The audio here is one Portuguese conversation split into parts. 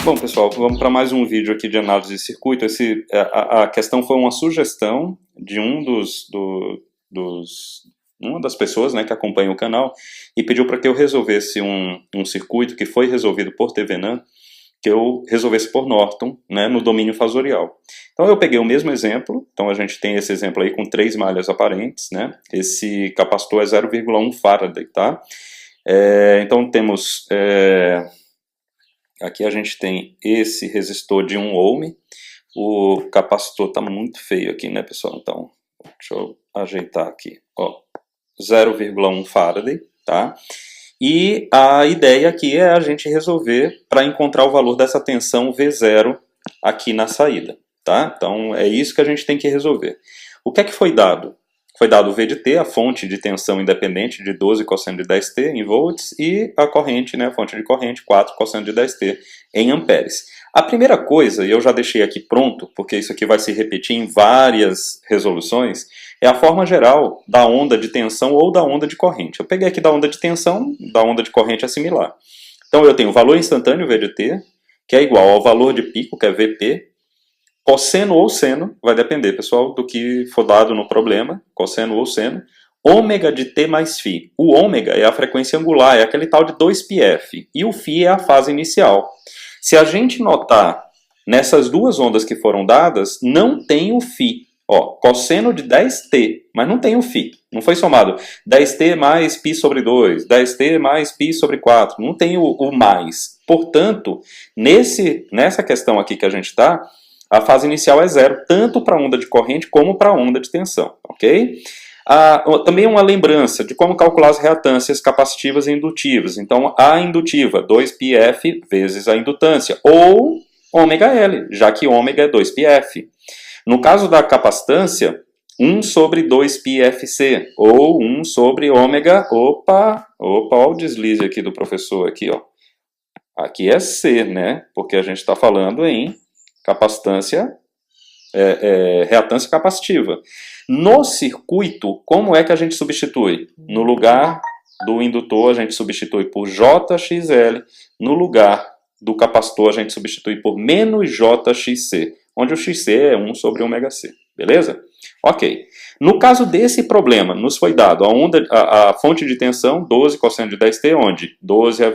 Bom, pessoal, vamos para mais um vídeo aqui de análise de circuito. A questão foi uma sugestão de uma das pessoas, né, que acompanha o canal e pediu para que eu resolvesse um circuito que foi resolvido por Thevenin, que eu resolvesse por Norton, né, no domínio fasorial. Então eu peguei o mesmo exemplo, então a gente tem esse exemplo aí com 3 malhas aparentes, né, esse capacitor é 0,1 Faraday, tá? Então temos... aqui a gente tem esse resistor de 1 ohm. O capacitor está muito feio aqui, né, pessoal? Então, deixa eu ajeitar aqui. 0,1 Faraday, tá? E a ideia aqui é a gente resolver para encontrar o valor dessa tensão V0 aqui na saída, tá? Então, é isso que a gente tem que resolver. O que é que foi dado? Foi dado o V de T, a fonte de tensão independente de 12 cosseno de 10T em volts, e a corrente, né, a fonte de corrente, 4 cosseno de 10T em amperes. A primeira coisa, e eu já deixei aqui pronto, porque isso aqui vai se repetir em várias resoluções, é a forma geral da onda de tensão ou da onda de corrente. Eu peguei aqui da onda de tensão, da onda de corrente é similar. Então eu tenho o valor instantâneo V de T, que é igual ao valor de pico, que é Vp, cosseno ou seno, vai depender, pessoal, do que for dado no problema, cosseno ou seno, ômega de T mais φ. O ômega é a frequência angular, é aquele tal de 2πf, e o φ é a fase inicial. Se a gente notar nessas duas ondas que foram dadas, não tem o φ. Cosseno de 10t, mas não tem o φ. Não foi somado 10t mais π sobre 2, 10t mais π sobre 4, não tem o mais. Portanto, nessa questão aqui que a gente está, a fase inicial é zero, tanto para a onda de corrente como para a onda de tensão, ok? Também uma lembrança de como calcular as reatâncias capacitivas e indutivas. Então, a indutiva, 2πf vezes a indutância, ou ômega-L, já que ômega é 2πf. No caso da capacitância, 1 sobre 2πfc, ou 1 sobre ômega, opa, olha o deslize aqui do professor, aqui, ó. Aqui é C, né? Porque a gente está falando em capacitância, reatância capacitiva. No circuito, como é que a gente substitui? No lugar do indutor, a gente substitui por JXL. No lugar do capacitor, a gente substitui por menos JXC, onde o XC é 1 sobre ômega C. Beleza? Ok. No caso desse problema, nos foi dado a fonte de tensão, 12 cosseno de 10T, onde 12 é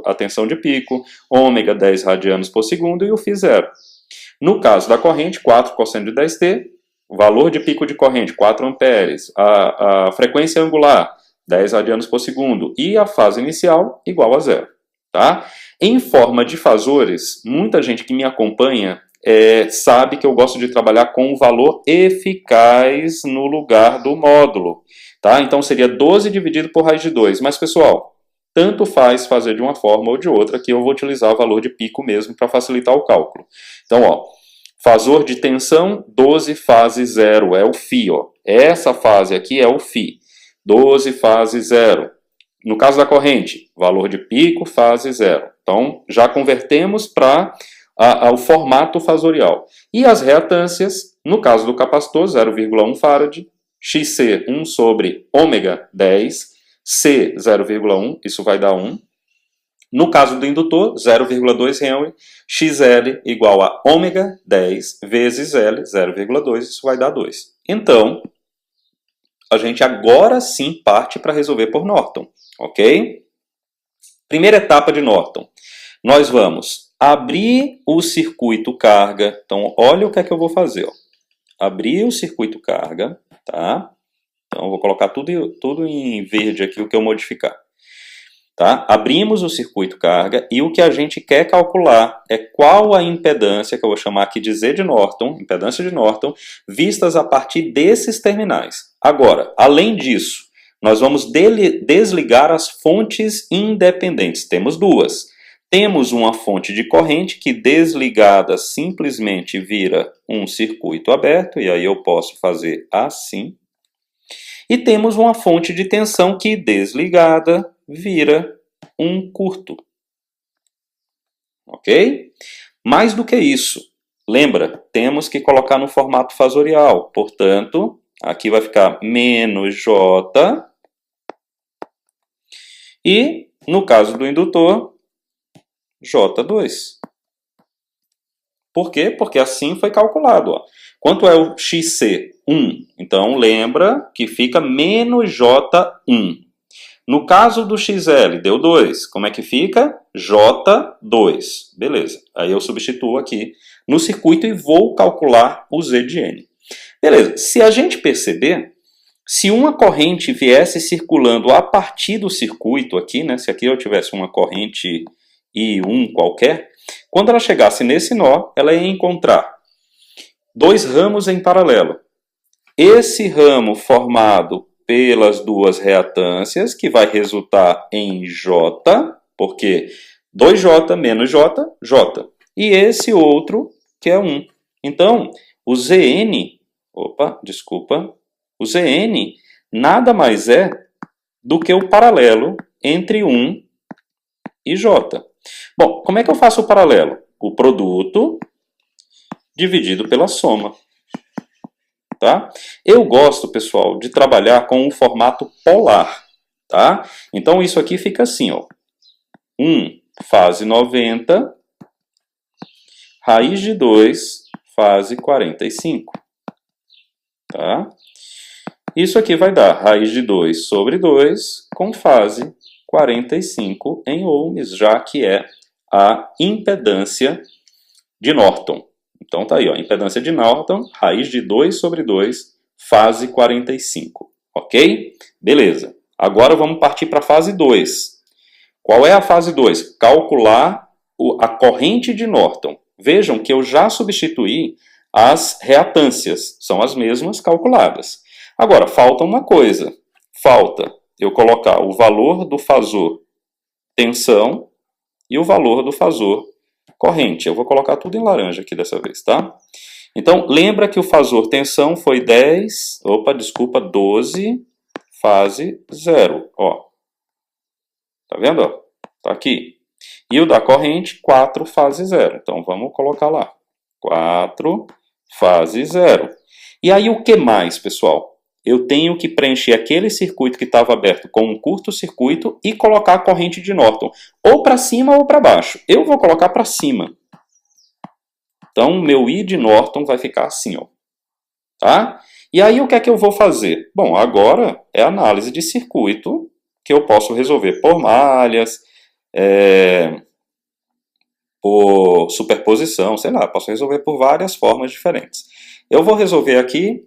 a tensão de pico, ômega 10 radianos por segundo e o φ zero. No caso da corrente, 4 cosseno de 10T, o valor de pico de corrente, 4 amperes, a frequência angular, 10 radianos por segundo, e a fase inicial, igual a zero. Tá? Em forma de fasores, muita gente que me acompanha sabe que eu gosto de trabalhar com o valor eficaz no lugar do módulo. Tá? Então seria 12 dividido por raiz de 2. Mas, pessoal, tanto faz fazer de uma forma ou de outra, que eu vou utilizar o valor de pico mesmo para facilitar o cálculo. Então, fasor de tensão, 12 fase 0, é o φ. Essa fase aqui é o φ. 12 fase 0. No caso da corrente, valor de pico, fase 0. Então, já convertemos para o formato fasorial. E as reatâncias, no caso do capacitor, 0,1 farad, XC 1 sobre ômega 10, C 0,1, isso vai dar 1. No caso do indutor, 0,2 Henry, XL igual a ômega 10 vezes L, 0,2, isso vai dar 2. Então, a gente agora sim parte para resolver por Norton, ok? Primeira etapa de Norton. Nós vamos abrir o circuito carga. Então, olha o que é que eu vou fazer. Abrir o circuito carga, tá? Então, eu vou colocar tudo em verde aqui, o que eu modificar. Tá? Abrimos o circuito carga e o que a gente quer calcular é qual a impedância, que eu vou chamar aqui de Z de Norton, impedância de Norton, vistas a partir desses terminais. Agora, além disso, nós vamos desligar as fontes independentes. Temos duas. Temos uma fonte de corrente que desligada simplesmente vira um circuito aberto, e aí eu posso fazer assim. E temos uma fonte de tensão que desligada vira um curto. Ok? Mais do que isso, lembra, temos que colocar no formato fasorial. Portanto, aqui vai ficar menos J. E, no caso do indutor, J2. Por quê? Porque assim foi calculado. Ó. Quanto é o XC? 1. Então, lembra que fica menos J1. No caso do XL, deu 2. Como é que fica? J2. Beleza. Aí eu substituo aqui no circuito e vou calcular o Z de N. Beleza. Se a gente perceber, se uma corrente viesse circulando a partir do circuito aqui, né? Se aqui eu tivesse uma corrente I1 qualquer, quando ela chegasse nesse nó, ela ia encontrar dois ramos em paralelo. Esse ramo formado pelas duas reatâncias, que vai resultar em J, porque 2J menos J, J. E esse outro, que é 1. Então, o Zn, o Zn nada mais é do que o paralelo entre 1 e J. Bom, como é que eu faço o paralelo? O produto dividido pela soma. Tá? Eu gosto, pessoal, de trabalhar com o formato polar. Tá? Então, isso aqui fica assim, ó. 1 fase 90, raiz de 2, fase 45. Tá? Isso aqui vai dar raiz de 2 sobre 2 com fase 45 em ohms, já que é a impedância de Norton. Então tá aí, ó, impedância de Norton, raiz de 2 sobre 2, fase 45. Ok? Beleza. Agora vamos partir para a fase 2. Qual é a fase 2? Calcular a corrente de Norton. Vejam que eu já substituí as reatâncias, são as mesmas calculadas. Agora, falta uma coisa. Falta eu colocar o valor do fasor tensão e o valor do fasor corrente. Eu vou colocar tudo em laranja aqui dessa vez, tá? Então, lembra que o fasor tensão foi 12, fase 0. Ó. Tá vendo? Ó? Tá aqui. E o da corrente, 4, fase 0. Então, vamos colocar lá. 4, fase 0. E aí, o que mais, pessoal? Eu tenho que preencher aquele circuito que estava aberto com um curto-circuito e colocar a corrente de Norton. Ou para cima ou para baixo. Eu vou colocar para cima. Então, o meu I de Norton vai ficar assim, ó. Tá? E aí, o que é que eu vou fazer? Bom, agora é análise de circuito que eu posso resolver por malhas, por superposição, sei lá, posso resolver por várias formas diferentes. Eu vou resolver aqui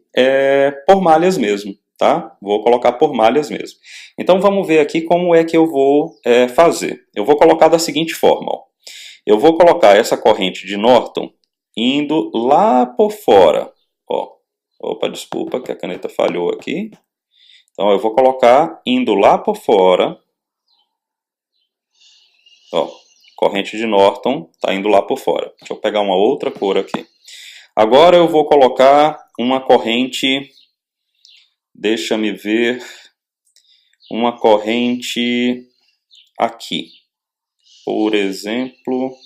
por malhas mesmo, tá? Vou colocar por malhas mesmo. Então, vamos ver aqui como é que eu vou fazer. Eu vou colocar da seguinte forma, ó. Eu vou colocar essa corrente de Norton indo lá por fora, ó. Opa, desculpa que a caneta falhou aqui. Então, eu vou colocar indo lá por fora, ó. Corrente de Norton está indo lá por fora. Deixa eu pegar uma outra cor aqui. Agora eu vou colocar uma corrente, deixa-me ver, uma corrente aqui. Por exemplo,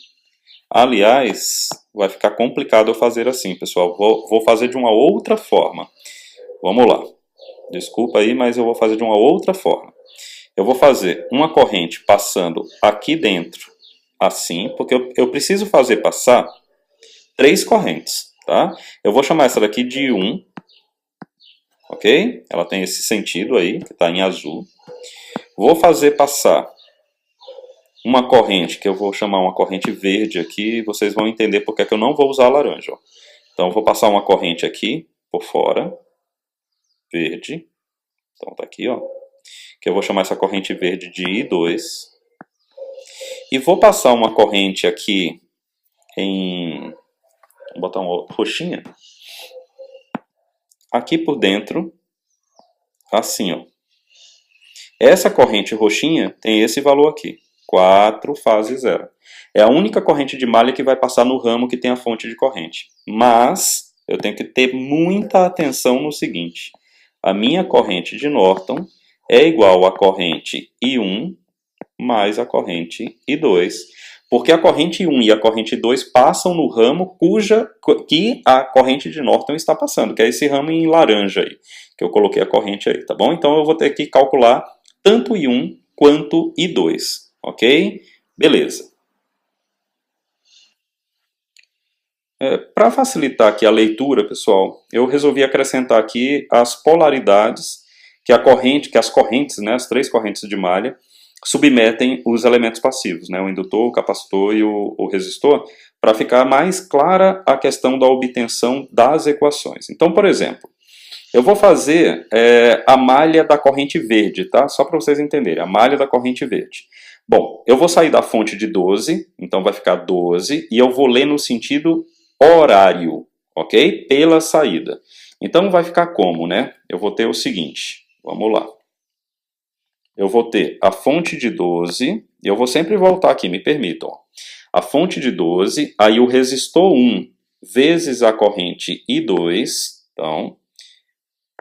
aliás, vai ficar complicado eu fazer assim, pessoal. Vou fazer de uma outra forma. Vamos lá. Desculpa aí, mas eu vou fazer de uma outra forma. Eu vou fazer uma corrente passando aqui dentro, assim, porque eu preciso fazer passar 3 correntes, tá? Eu vou chamar essa daqui de 1, ok? Ela tem esse sentido aí, que está em azul. Vou fazer passar uma corrente, que eu vou chamar uma corrente verde aqui, vocês vão entender porque é que eu não vou usar a laranja. Ó. Então, eu vou passar uma corrente aqui, por fora, verde. Então, tá aqui, ó. Que eu vou chamar essa corrente verde de I2. E vou passar uma corrente aqui em... Vou botar uma roxinha. Aqui por dentro, assim, ó. Essa corrente roxinha tem esse valor aqui, 4, fase 0. É a única corrente de malha que vai passar no ramo que tem a fonte de corrente. Mas eu tenho que ter muita atenção no seguinte. A minha corrente de Norton é igual à corrente I1 mais a corrente I2. Porque a corrente 1 e a corrente 2 passam no ramo que a corrente de Norton está passando, que é esse ramo em laranja aí, que eu coloquei a corrente aí, tá bom? Então eu vou ter que calcular tanto I1 quanto I2, ok? Beleza. Para facilitar aqui a leitura, pessoal, eu resolvi acrescentar aqui as polaridades que as correntes, né, as três correntes de malha, submetem os elementos passivos, né, o indutor, o capacitor e o resistor, para ficar mais clara a questão da obtenção das equações. Então, por exemplo, eu vou fazer a malha da corrente verde, tá? Só para vocês entenderem, a malha da corrente verde. Bom, eu vou sair da fonte de 12, então vai ficar 12, e eu vou ler no sentido horário, ok? Pela saída. Então vai ficar como, né? Eu vou ter o seguinte, vamos lá. Eu vou ter a fonte de 12, e eu vou sempre voltar aqui, me permitam. A fonte de 12, aí o resistor 1 vezes a corrente I2, então,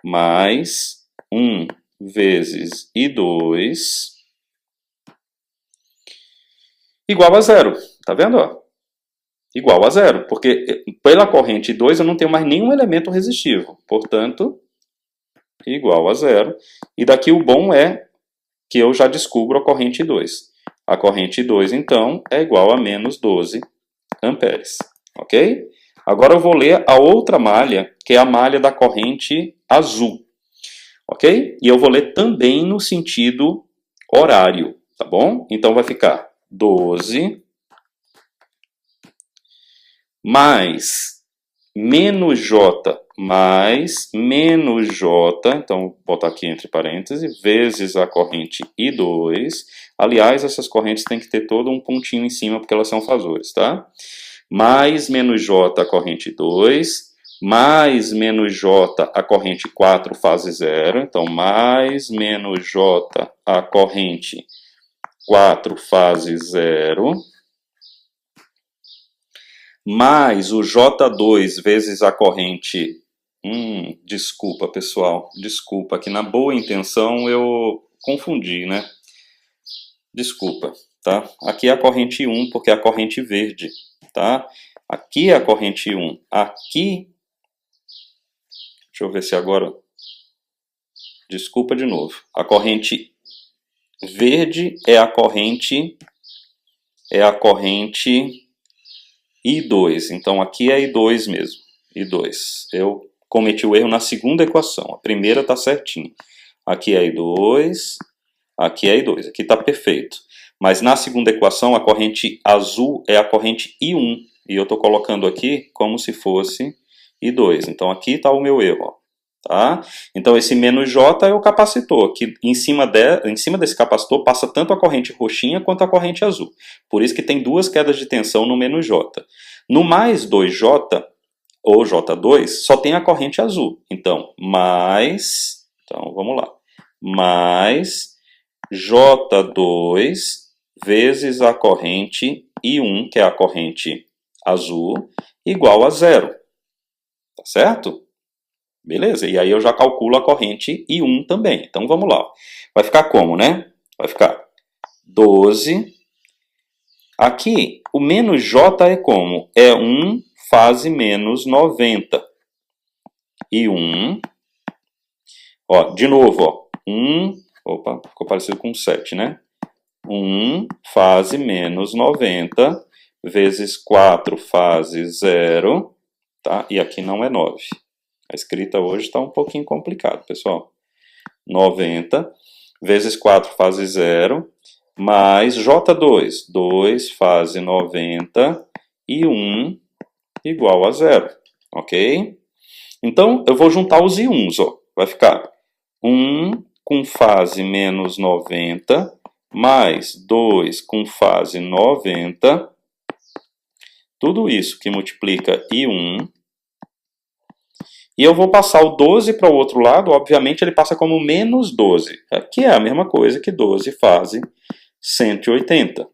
mais 1 vezes I2, igual a zero. Tá vendo? Ó? Igual a zero, porque pela corrente 2 eu não tenho mais nenhum elemento resistivo. Portanto, igual a zero. E daqui o bom é que eu já descubro a corrente 2. A corrente 2, então, é igual a menos 12 amperes. Ok? Agora eu vou ler a outra malha, que é a malha da corrente azul. Ok? E eu vou ler também no sentido horário, tá bom? Então vai ficar 12 mais menos J mais menos J, então vou botar aqui entre parênteses, vezes a corrente I2. Aliás, essas correntes têm que ter todo um pontinho em cima, porque elas são fasores, tá? Mais menos J a corrente 2, mais menos J a corrente 4 fase 0, então mais menos J a corrente 4 fase 0, mais o J2 vezes a corrente... desculpa, pessoal, desculpa, que na boa intenção eu confundi, né? Desculpa, tá? Aqui é a corrente 1, porque é a corrente verde, tá? Aqui é a corrente 1, aqui... Deixa eu ver se agora... Desculpa de novo. A corrente verde é a corrente I2. Então aqui é I2 mesmo. I2. Eu cometi o erro na segunda equação. A primeira está certinho. Aqui é I2. Aqui é I2. Aqui está perfeito. Mas na segunda equação a corrente azul é a corrente I1. E eu estou colocando aqui como se fosse I2. Então aqui está o meu erro. Ó. Tá? Então esse menos J é o capacitor, que em cima desse capacitor passa tanto a corrente roxinha quanto a corrente azul. Por isso que tem duas quedas de tensão no menos J. No mais 2J, ou J2, só tem a corrente azul. Então, vamos lá, mais J2 vezes a corrente I1, que é a corrente azul, igual a zero. Tá certo? Beleza, e aí eu já calculo a corrente I1 também. Então vamos lá. Vai ficar como, né? Vai ficar 12. Aqui, o menos J é como? É 1 fase menos 90. I1. Ó, de novo, ó. 1. Opa, ficou parecido com 7, né? 1 fase menos 90 vezes 4 fase 0. Tá? E aqui não é 9. A escrita hoje está um pouquinho complicado, pessoal. 90 vezes 4 fase 0, mais J2, 2 fase 90 e 1 igual a 0, ok? Então, eu vou juntar os I1s, ó. Vai ficar 1 com fase menos 90, mais 2 com fase 90, tudo isso que multiplica I1, e eu vou passar o 12 para o outro lado, obviamente ele passa como menos 12, que é a mesma coisa que 12 fase 180.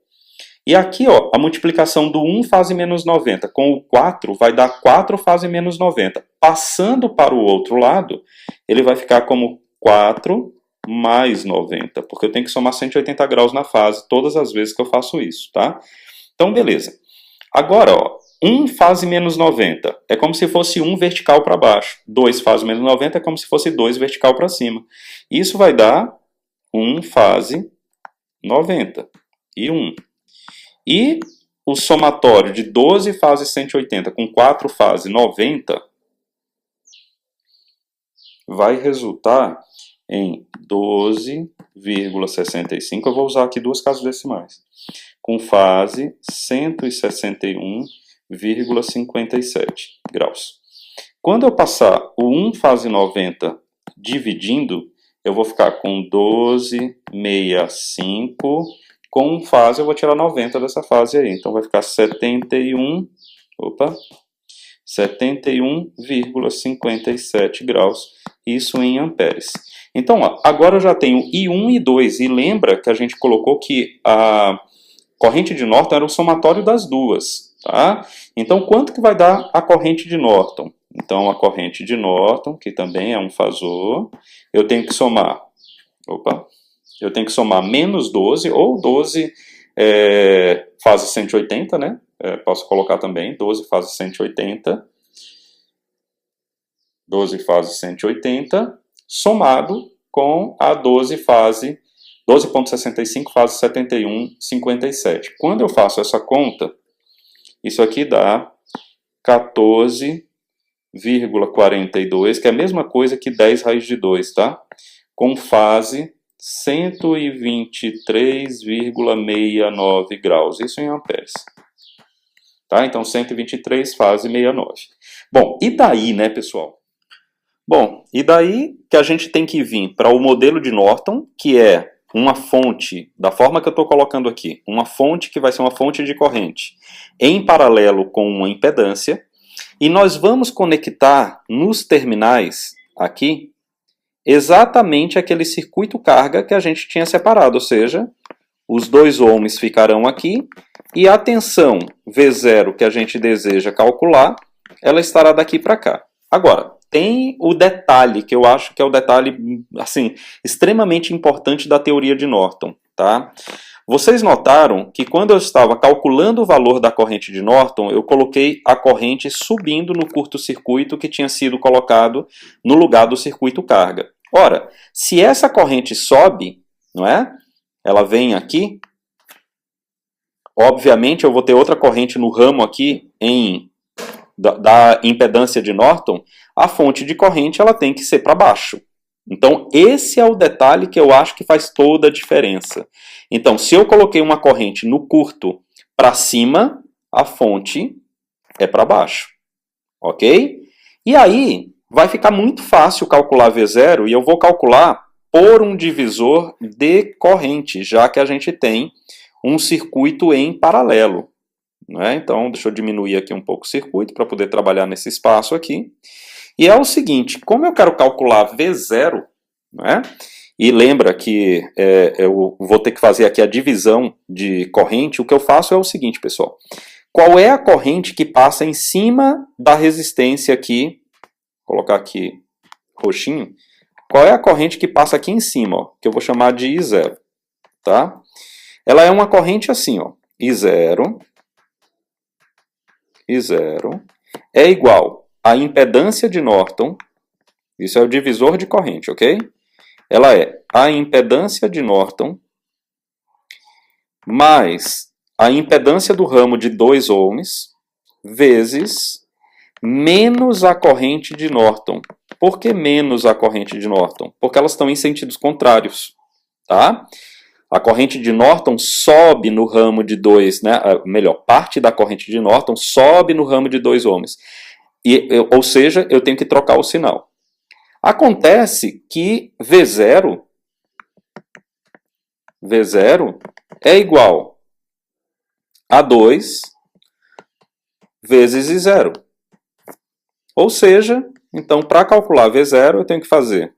E aqui, ó, a multiplicação do 1 fase menos 90 com o 4 vai dar 4 fase menos 90. Passando para o outro lado, ele vai ficar como 4 mais 90, porque eu tenho que somar 180 graus na fase todas as vezes que eu faço isso, tá? Então, beleza. Agora, ó, 1 fase menos 90 é como se fosse 1 vertical para baixo. 2 fase menos 90 é como se fosse 2 vertical para cima. Isso vai dar 1 fase 90 e 1. E o somatório de 12 fases 180 com 4 fases 90 vai resultar em 12,65, eu vou usar aqui duas casas decimais, com fase 161,57 graus. Quando eu passar o 1 fase 90 dividindo, eu vou ficar com 12,65, com 1 fase eu vou tirar 90 dessa fase aí, então vai ficar 71,57 graus, isso em amperes. Então, ó, agora eu já tenho I1 e I2, e lembra que a gente colocou que a corrente de Norton era o somatório das duas, tá? Então, quanto que vai dar a corrente de Norton? Então, a corrente de Norton, que também é um fasor, eu tenho que somar, menos 12, ou 12 fase 180, né? Posso colocar também 12 fase 180, 12 fase 180, somado com a 12,65 fase 71,57. Quando eu faço essa conta, isso aqui dá 14,42, que é a mesma coisa que 10 raiz de 2, tá? Com fase 123,69 graus, isso em amperes. Tá? Então, 123 fase 69. Bom, e daí, né, pessoal? Bom, e daí que a gente tem que vir para o modelo de Norton, que é uma fonte, da forma que eu estou colocando aqui, uma fonte que vai ser uma fonte de corrente, em paralelo com uma impedância, e nós vamos conectar nos terminais aqui, exatamente aquele circuito carga que a gente tinha separado, ou seja, os 2 ohms ficarão aqui, e a tensão V0 que a gente deseja calcular, ela estará daqui para cá. Agora, tem o detalhe, que eu acho que é o detalhe assim, extremamente importante da teoria de Norton, tá? Vocês notaram que quando eu estava calculando o valor da corrente de Norton, eu coloquei a corrente subindo no curto-circuito que tinha sido colocado no lugar do circuito carga. Ora, se essa corrente sobe, não é? Ela vem aqui, obviamente eu vou ter outra corrente no ramo aqui da impedância de Norton, a fonte de corrente ela tem que ser para baixo. Então, esse é o detalhe que eu acho que faz toda a diferença. Então, se eu coloquei uma corrente no curto para cima, a fonte é para baixo. Ok? E aí, vai ficar muito fácil calcular V0 e eu vou calcular por um divisor de corrente, já que a gente tem um circuito em paralelo. Né? Então, deixa eu diminuir aqui um pouco o circuito para poder trabalhar nesse espaço aqui. E é o seguinte, como eu quero calcular V0, né? E lembra que eu vou ter que fazer aqui a divisão de corrente, o que eu faço é o seguinte, pessoal. Qual é a corrente que passa em cima da resistência aqui? Vou colocar aqui roxinho. Qual é a corrente que passa aqui em cima, ó, que eu vou chamar de I0, tá? Ela é uma corrente assim, ó, I0 é igual à impedância de Norton, isso é o divisor de corrente, ok? Ela é a impedância de Norton mais a impedância do ramo de 2 ohms vezes menos a corrente de Norton. Por que menos a corrente de Norton? Porque elas estão em sentidos contrários, tá? A corrente de Norton sobe no ramo de 2, né? Melhor, parte da corrente de Norton sobe no ramo de 2 ohms. Ou seja, eu tenho que trocar o sinal. Acontece que V0 é igual a 2 vezes I0. Ou seja, então, para calcular V0, eu tenho que fazer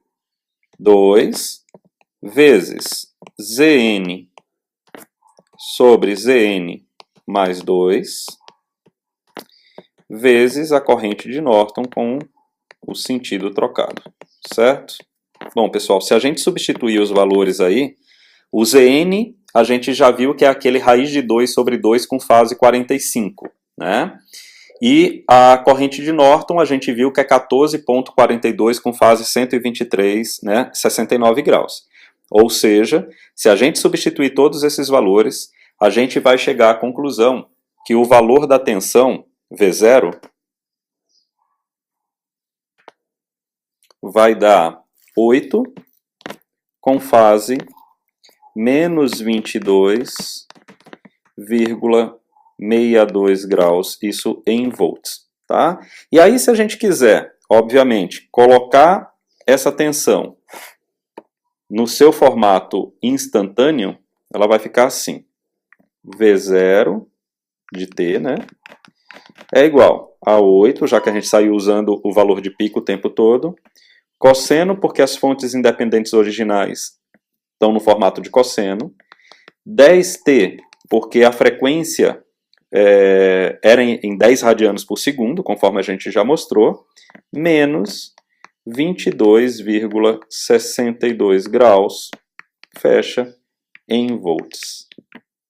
2 vezes Zn sobre Zn mais 2 vezes a corrente de Norton com o sentido trocado, certo? Bom, pessoal, se a gente substituir os valores aí, o Zn a gente já viu que é aquele raiz de 2 sobre 2 com fase 45, né? E a corrente de Norton a gente viu que é 14,42 com fase 123, né? 69 graus. Ou seja, se a gente substituir todos esses valores, a gente vai chegar à conclusão que o valor da tensão, V0, vai dar 8 com fase menos 22,62 graus, isso em volts, tá? E aí, se a gente quiser, obviamente, colocar essa tensão no seu formato instantâneo, ela vai ficar assim. V0 de T, né? É igual a 8, já que a gente saiu usando o valor de pico o tempo todo. Cosseno, porque as fontes independentes originais estão no formato de cosseno. 10T, porque a frequência era em 10 radianos por segundo, conforme a gente já mostrou, menos 22,62 graus, fecha, em volts.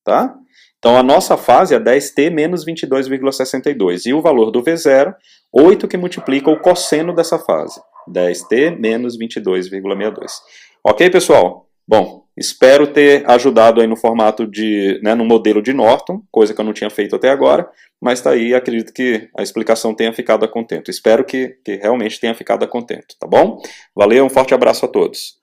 Tá? Então, a nossa fase é 10T menos 22,62. E o valor do V0, 8 que multiplica o cosseno dessa fase. 10T menos 22,62. Ok, pessoal? Bom, espero ter ajudado aí no formato de, no modelo de Norton, coisa que eu não tinha feito até agora, mas está aí, acredito que a explicação tenha ficado a contento. Espero que realmente tenha ficado a contento, tá bom? Valeu, um forte abraço a todos.